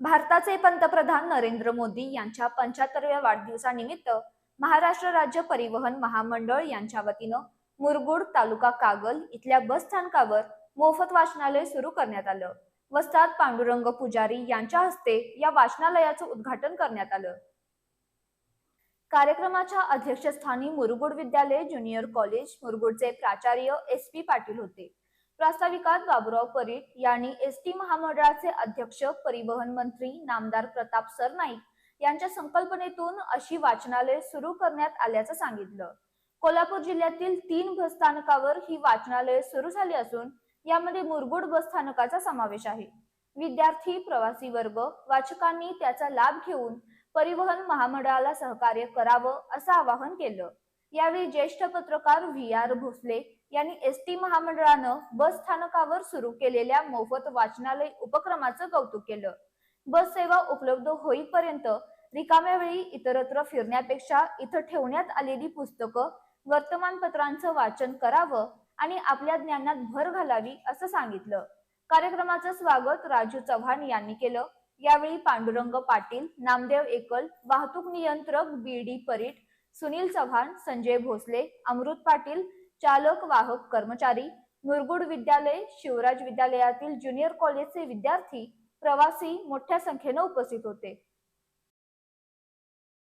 भारताचे पंतप्रधान नरेंद्र मोदी यांच्या 75व्या वाढदिवसानिमित्त महाराष्ट्र राज्य परिवहन महामंडळ यांच्या वतीनं मुरगुड तालुका कागल इथल्या बस स्थानकावर मोफत वाचनालय सुरू करण्यात आलं. वस्ताद पांडुरंग पुजारी यांच्या हस्ते या वाचनालयाचं उद्घाटन करण्यात आलं. कार्यक्रमाच्या अध्यक्षस्थानी मुरगुड विद्यालय ज्युनियर कॉलेज मुरगुडचे प्राचार्य SP पाटील होते. प्रास्ताविकात बाबुराव परीट यांनी SD महामंडळाचे अध्यक्ष परिवहन मंत्री नामदार प्रताप सरनाईक यांच्या संकल्पनेतून अशी वाचनालय सुरू करण्यात आल्याचं सांगितलं. कोल्हापूर जिल्ह्यातील 3 बस स्थानकावर ही वाचनालय सुरू झाली असून यामध्ये मुरगुड बस स्थानकाचा समावेश आहे. विद्यार्थी, प्रवासी वर्ग, वाचकांनी त्याचा लाभ घेऊन परिवहन महामंडळाला सहकार्य करावं असं आवाहन केलं. यावेळी ज्येष्ठ पत्रकार VR भोसले यांनी SD महामंडळानं बस स्थानकावर सुरू केलेल्या मोफत वाचनालय उपक्रमाचं कौतुक केलं. बस सेवा उपलब्ध होईपर्यंत रिकाम्या वेळी इतरत्र फिरण्यापेक्षा इथं ठेवण्यात आलेली पुस्तकं, वर्तमानपत्रांचं वाचन करावं आणि आपल्या ज्ञानात भर घालावी असं सांगितलं. कार्यक्रमाचं स्वागत राजू चव्हाण यांनी केलं. यावेळी पांडुरंग पाटील, नामदेव एकल, वाहतूक नियंत्रक BD परीट, सुनील चव्हाण, संजय भोसले, अमृत पाटील, चालक वाहक कर्मचारी, मुरगुड विद्यालय, शिवराज विद्यालयातील ज्युनियर कॉलेजचे विद्यार्थी, प्रवासी मोठ्या संख्येने उपस्थित होते.